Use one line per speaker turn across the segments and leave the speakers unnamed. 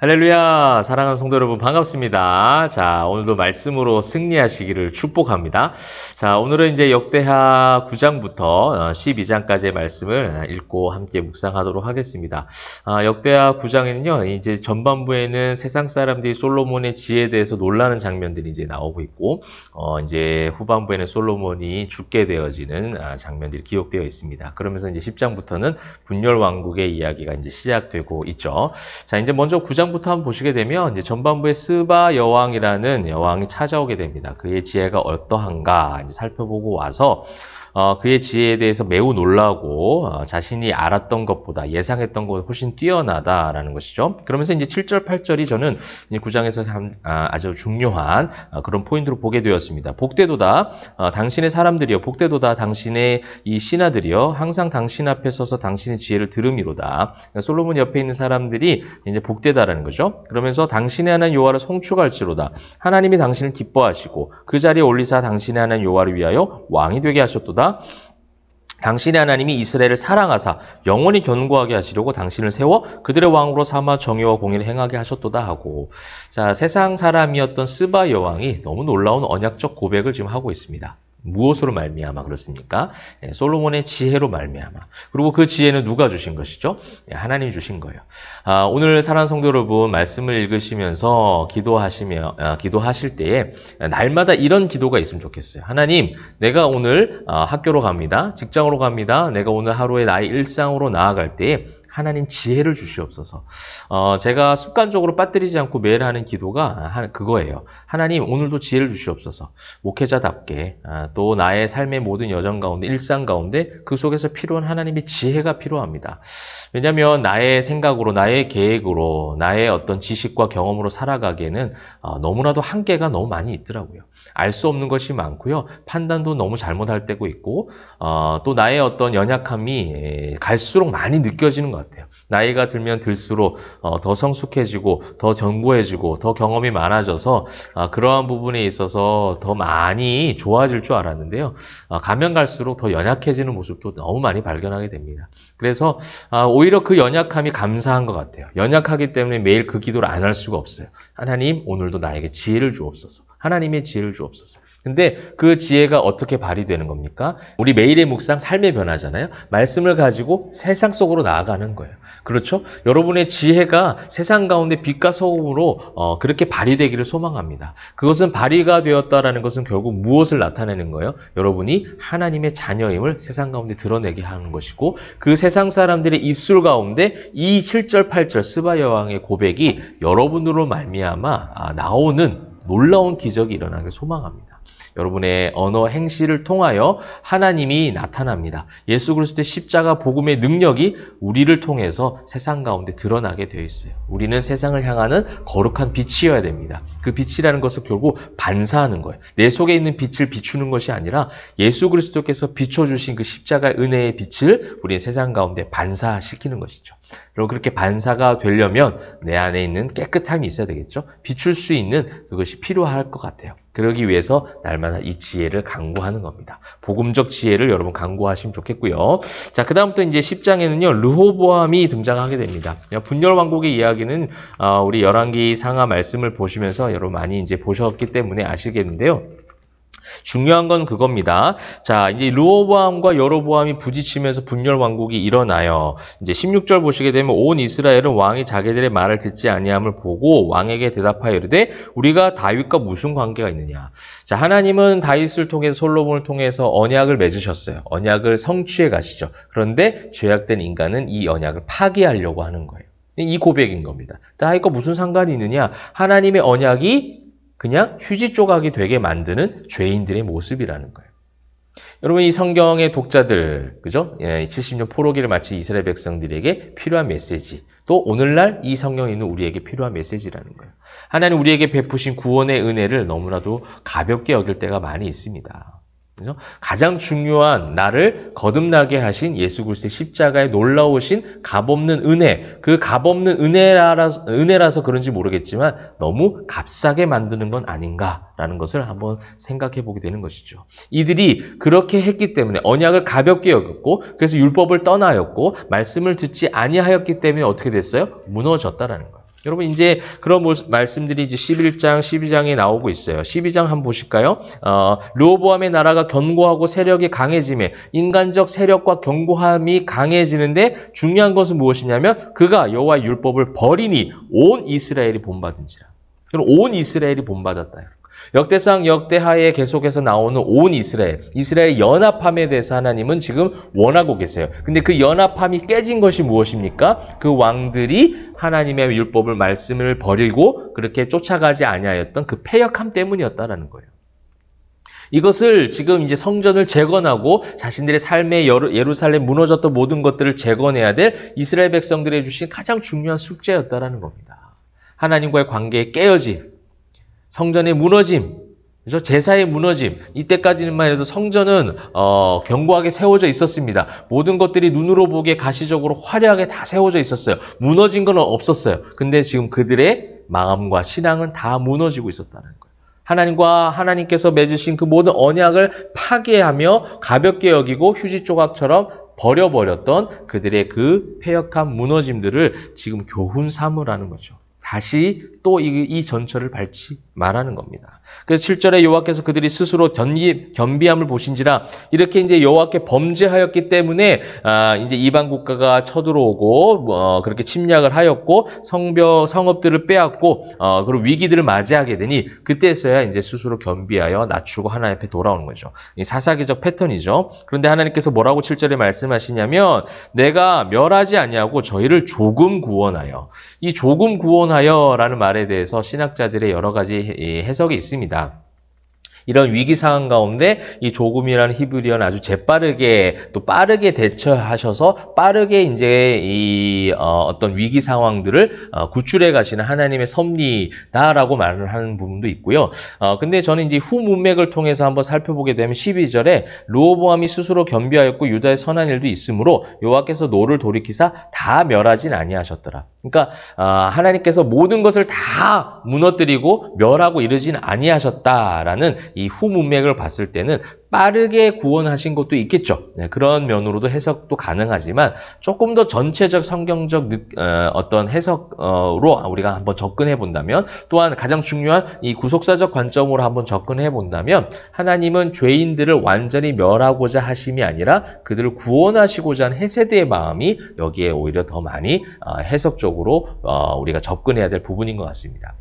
할렐루야! 사랑하는 성도 여러분 반갑습니다. 자, 오늘도 말씀으로 승리하시기를 축복합니다. 자, 오늘은 이제 역대하 9장부터 12장까지의 말씀을 읽고 함께 묵상하도록 하겠습니다. 역대하 9장에는요, 이제 전반부에는 세상 사람들이 솔로몬의 지혜에 대해서 놀라는 장면들이 이제 나오고 있고, 이제 후반부에는 솔로몬이 죽게 되어지는 장면들이 기록되어 있습니다. 그러면서 이제 10장부터는 분열 왕국의 이야기가 이제 시작되고 있죠. 자, 이제 먼저 9장부터 한번 보시게 되면 이제 전반부에 스바 여왕이라는 여왕이 찾아오게 됩니다. 그의 지혜가 어떠한가 이제 살펴보고 와서 그의 지혜에 대해서 매우 놀라고 자신이 알았던 것보다 예상했던 것보다 훨씬 뛰어나다라는 것이죠. 그러면서 이제 7절, 8절이 저는 이제 9장에서 아주 중요한 그런 포인트로 보게 되었습니다. 복되도다 당신의 사람들이여, 복되도다 당신의 이 신하들이여, 항상 당신 앞에 서서 당신의 지혜를 들음이로다. 그러니까 솔로몬 옆에 있는 사람들이 이제 복되다라는 거죠. 그러면서 당신의 하나님 여호와를 송축할지로다. 하나님이 당신을 기뻐하시고 그 자리에 올리사 당신의 하나님 여호와를 위하여 왕이 되게 하셨도다. 당신의 하나님이 이스라엘을 사랑하사 영원히 견고하게 하시려고 당신을 세워 그들의 왕으로 삼아 정의와 공의를 행하게 하셨도다 하고, 자, 세상 사람이었던 스바 여왕이 너무 놀라운 언약적 고백을 지금 하고 있습니다. 무엇으로 말미암아 그렇습니까? 솔로몬의 지혜로 말미암아. 그리고 그 지혜는 누가 주신 것이죠? 하나님이 주신 거예요. 오늘 사랑하는 성도 여러분, 말씀을 읽으시면서 기도하실 때에 날마다 이런 기도가 있으면 좋겠어요. 하나님, 내가 오늘 학교로 갑니다. 직장으로 갑니다. 내가 오늘 하루의 나의 일상으로 나아갈 때에 하나님 지혜를 주시옵소서. 제가 습관적으로 빠뜨리지 않고 매일 하는 기도가 그거예요. 하나님, 오늘도 지혜를 주시옵소서. 목회자답게 또 나의 삶의 모든 여정 가운데, 일상 가운데 그 속에서 필요한 하나님의 지혜가 필요합니다. 왜냐하면 나의 생각으로, 나의 계획으로, 나의 어떤 지식과 경험으로 살아가기에는 너무나도 한계가 너무 많이 있더라고요. 알 수 없는 것이 많고요. 판단도 너무 잘못할 때고 있고, 또 나의 어떤 연약함이 갈수록 많이 느껴지는 것 같아요. 나이가 들면 들수록 더 성숙해지고, 더 견고해지고, 더 경험이 많아져서 그러한 부분에 있어서 더 많이 좋아질 줄 알았는데요. 가면 갈수록 더 연약해지는 모습도 너무 많이 발견하게 됩니다. 그래서 오히려 그 연약함이 감사한 것 같아요. 연약하기 때문에 매일 그 기도를 안 할 수가 없어요. 하나님, 오늘도 나에게 지혜를 주옵소서. 하나님의 지혜를 주옵소서. 근데 그 지혜가 어떻게 발휘되는 겁니까? 우리 매일의 묵상, 삶의 변화잖아요. 말씀을 가지고 세상 속으로 나아가는 거예요. 그렇죠? 여러분의 지혜가 세상 가운데 빛과 소금으로 그렇게 발휘되기를 소망합니다. 그것은 발휘가 되었다라는 것은 결국 무엇을 나타내는 거예요? 여러분이 하나님의 자녀임을 세상 가운데 드러내게 하는 것이고, 그 세상 사람들의 입술 가운데 이 7절, 8절 스바 여왕의 고백이 여러분으로 말미암아 나오는 놀라운 기적이 일어나길 소망합니다. 여러분의 언어 행실을 통하여 하나님이 나타납니다. 예수 그리스도의 십자가 복음의 능력이 우리를 통해서 세상 가운데 드러나게 되어 있어요. 우리는 세상을 향하는 거룩한 빛이어야 됩니다. 그 빛이라는 것은 결국 반사하는 거예요. 내 속에 있는 빛을 비추는 것이 아니라 예수 그리스도께서 비춰주신 그 십자가의 은혜의 빛을 우리의 세상 가운데 반사시키는 것이죠. 그리고 그렇게 반사가 되려면 내 안에 있는 깨끗함이 있어야 되겠죠. 비출 수 있는 그것이 필요할 것 같아요. 그러기 위해서 날마다 이 지혜를 강구하는 겁니다. 복음적 지혜를 여러분 강구하시면 좋겠고요. 자, 그 다음부터 이제 10장에는요, 르호보암이 등장하게 됩니다. 분열 왕국의 이야기는 우리 열왕기 상하 말씀을 보시면서 여러분 많이 이제 보셨기 때문에 아시겠는데요. 중요한 건 그겁니다. 자, 이제 르호보암과 여로보암이 부딪히면서 분열 왕국이 일어나요. 이제 16절 보시게 되면 온 이스라엘은 왕이 자기들의 말을 듣지 아니함을 보고 왕에게 대답하여 이르되 우리가 다윗과 무슨 관계가 있느냐. 자, 하나님은 다윗을 통해서 솔로몬을 통해서 언약을 맺으셨어요. 언약을 성취해 가시죠. 그런데 죄악된 인간은 이 언약을 파기하려고 하는 거예요. 이 고백인 겁니다. 다윗과 무슨 상관이 있느냐? 하나님의 언약이 그냥 휴지 조각이 되게 만드는 죄인들의 모습이라는 거예요. 여러분, 이 성경의 독자들, 그죠? 70년 포로기를 마친 이스라엘 백성들에게 필요한 메시지, 또 오늘날 이 성경에 있는 우리에게 필요한 메시지라는 거예요. 하나님 우리에게 베푸신 구원의 은혜를 너무나도 가볍게 여길 때가 많이 있습니다. 그죠? 가장 중요한 나를 거듭나게 하신 예수 그리스도의 십자가에 놀라우신 값없는 은혜, 그 값없는 은혜라서 그런지 모르겠지만 너무 값싸게 만드는 건 아닌가라는 것을 한번 생각해 보게 되는 것이죠. 이들이 그렇게 했기 때문에 언약을 가볍게 여겼고, 그래서 율법을 떠나였고 말씀을 듣지 아니하였기 때문에 어떻게 됐어요? 무너졌다라는 거예요. 여러분 이제 그런 말씀들이 이제 11장, 12장에 나오고 있어요. 12장 한번 보실까요? 르호보암의 나라가 견고하고 세력이 강해짐에 인간적 세력과 견고함이 강해지는데 중요한 것은 무엇이냐면 그가 여호와의 율법을 버리니 온 이스라엘이 본받은지라. 그럼 온 이스라엘이 본받았다. 역대상 역대하에 계속해서 나오는 온 이스라엘 연합함에 대해서 하나님은 지금 원하고 계세요. 근데 그 연합함이 깨진 것이 무엇입니까? 그 왕들이 하나님의 율법을 말씀을 버리고 그렇게 쫓아가지 아니하였던 그 패역함 때문이었다라는 거예요. 이것을 지금 이제 성전을 재건하고 자신들의 삶의 예루살렘 무너졌던 모든 것들을 재건해야 될 이스라엘 백성들이 주신 가장 중요한 숙제였다라는 겁니다. 하나님과의 관계에 깨어짐, 성전의 무너짐, 그죠? 제사의 무너짐. 이때까지만 해도 성전은 견고하게 세워져 있었습니다. 모든 것들이 눈으로 보기에 가시적으로 화려하게 다 세워져 있었어요. 무너진 건 없었어요. 근데 지금 그들의 마음과 신앙은 다 무너지고 있었다는 거예요. 하나님과 하나님께서 맺으신 그 모든 언약을 파괴하며 가볍게 여기고 휴지 조각처럼 버려버렸던 그들의 그 패역한 무너짐들을 지금 교훈 삼으라는 거죠. 다시 또 이 전철을 밟지 말라는 겁니다. 그래서 7절에 여호와께서 그들이 스스로 겸비함을 보신지라 이렇게 이제 여호와께 범죄하였기 때문에 이제 이방 국가가 쳐들어오고 그렇게 침략을 하였고 성읍들을 빼앗고 그리고 위기들을 맞이하게 되니 그때서야 이제 스스로 겸비하여 낮추고 하나님 앞에 돌아오는 거죠. 이 사사기적 패턴이죠. 그런데 하나님께서 뭐라고 7절에 말씀하시냐면 내가 멸하지 아니하고 저희를 조금 구원하여 이 조금 구원하여라는 말에 대해서 신학자들의 여러 가지 해석이 있습니다. 이런 위기 상황 가운데 이 조금이라는 히브리어는 아주 재빠르게 또 빠르게 대처하셔서 빠르게 이제 이 어떤 위기 상황들을 구출해 가시는 하나님의 섭리다라고 말을 하는 부분도 있고요. 근데 저는 이제 후 문맥을 통해서 한번 살펴보게 되면 12절에 르호보암이 스스로 겸비하였고 유다의 선한 일도 있으므로 여호와께서 노를 돌이키사 다 멸하진 아니하셨더라. 그러니까 하나님께서 모든 것을 다 무너뜨리고 멸하고 이르진 아니하셨다라는 이 후 문맥을 봤을 때는 빠르게 구원하신 것도 있겠죠. 네, 그런 면으로도 해석도 가능하지만 조금 더 전체적 성경적 어떤 해석으로 우리가 한번 접근해 본다면 또한 가장 중요한 이 구속사적 관점으로 한번 접근해 본다면 하나님은 죄인들을 완전히 멸하고자 하심이 아니라 그들을 구원하시고자 하는 헤세드의 마음이 여기에 오히려 더 많이 해석적으로 우리가 접근해야 될 부분인 것 같습니다.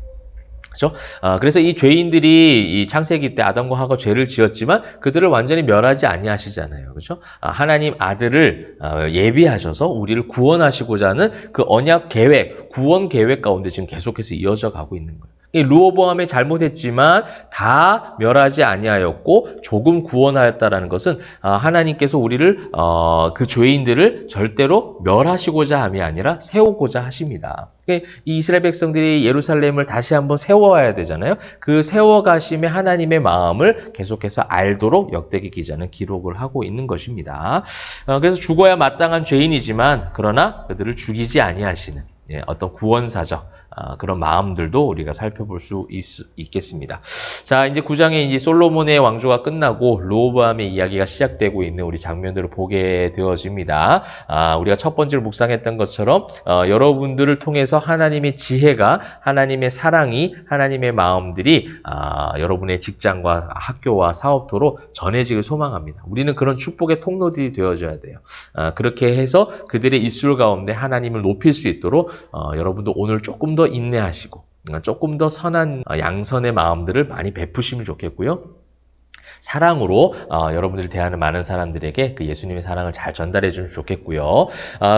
그렇죠? 그래서 이 죄인들이 이 창세기 때 아담과 하와가 죄를 지었지만 그들을 완전히 멸하지 아니하시잖아요. 그렇죠? 하나님 아들을 예비하셔서 우리를 구원하시고자 하는 그 언약 계획, 구원 계획 가운데 지금 계속해서 이어져 가고 있는 거예요. 이 르호보암이 잘못했지만 다 멸하지 아니하였고 조금 구원하였다라는 것은 하나님께서 우리를 그 죄인들을 절대로 멸하시고자 함이 아니라 세우고자 하십니다. 이 이스라엘 백성들이 예루살렘을 다시 한번 세워야 되잖아요. 그 세워가심의 하나님의 마음을 계속해서 알도록 역대기 기자는 기록을 하고 있는 것입니다. 그래서 죽어야 마땅한 죄인이지만 그러나 그들을 죽이지 아니하시는 어떤 구원사적 그런 마음들도 우리가 살펴볼 수 있겠습니다. 자, 이제 9장에 이제 솔로몬의 왕조가 끝나고 르호보암의 이야기가 시작되고 있는 우리 장면들을 보게 되어집니다. 우리가 첫 번째로 묵상했던 것처럼 여러분들을 통해서 하나님의 지혜가, 하나님의 사랑이, 하나님의 마음들이 여러분의 직장과 학교와 사업토로 전해지길 소망합니다. 우리는 그런 축복의 통로들이 되어줘야 돼요. 그렇게 해서 그들의 입술 가운데 하나님을 높일 수 있도록 여러분도 오늘 조금 더 인내하시고 조금 더 선한 양선의 마음들을 많이 베푸시면 좋겠고요. 사랑으로 여러분들이 대하는 많은 사람들에게 그 예수님의 사랑을 잘 전달해 주면 좋겠고요.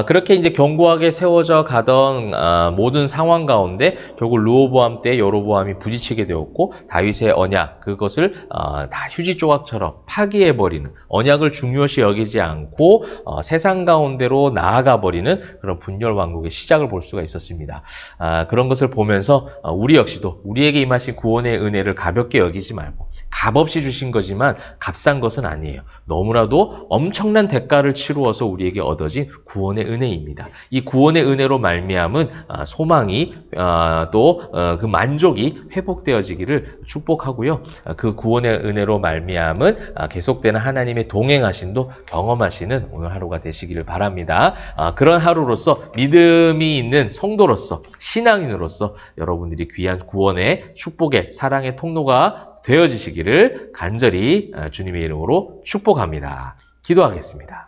그렇게 이제 견고하게 세워져 가던 모든 상황 가운데 결국 르호보암 때 여로보암이 부딪히게 되었고 다윗의 언약 그것을 다 휴지 조각처럼 파기해 버리는 언약을 중요시 여기지 않고 세상 가운데로 나아가 버리는 그런 분열 왕국의 시작을 볼 수가 있었습니다. 그런 것을 보면서 우리 역시도 우리에게 임하신 구원의 은혜를 가볍게 여기지 말고 값없이 주신 거지만 값싼 것은 아니에요. 너무나도 엄청난 대가를 치루어서 우리에게 얻어진 구원의 은혜입니다. 이 구원의 은혜로 말미암은 소망이 또 그 만족이 회복되어지기를 축복하고요. 그 구원의 은혜로 말미암은 계속되는 하나님의 동행하심도 경험하시는 오늘 하루가 되시기를 바랍니다. 그런 하루로서 믿음이 있는 성도로서 신앙인으로서 여러분들이 귀한 구원의 축복의 사랑의 통로가 되어지시기를 간절히 주님의 이름으로 축복합니다. 기도하겠습니다.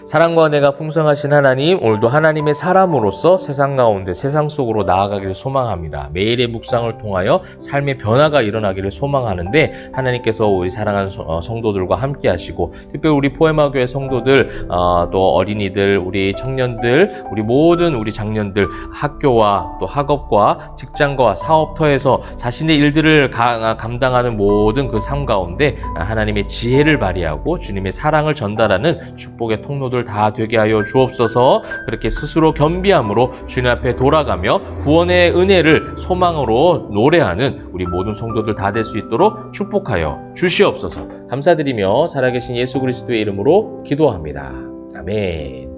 사랑과 은혜가 풍성하신 하나님, 오늘도 하나님의 사람으로서 세상 가운데 세상 속으로 나아가기를 소망합니다. 매일의 묵상을 통하여 삶의 변화가 일어나기를 소망하는데 하나님께서 우리 사랑하는 성도들과 함께 하시고 특별히 우리 포에마교회 성도들, 또 어린이들, 우리 청년들, 우리 모든 우리 장년들 학교와 또 학업과 직장과 사업터에서 자신의 일들을 감당하는 모든 그 삶 가운데 하나님의 지혜를 발휘하고 주님의 사랑을 전달하는 축복의 통로들 다 되게 하여 주옵소서. 그렇게 스스로 겸비함으로 주님 앞에 돌아가며 구원의 은혜를 소망으로 노래하는 우리 모든 성도들 다 될 수 있도록 축복하여 주시옵소서. 감사드리며 살아계신 예수 그리스도의 이름으로 기도합니다. 아멘.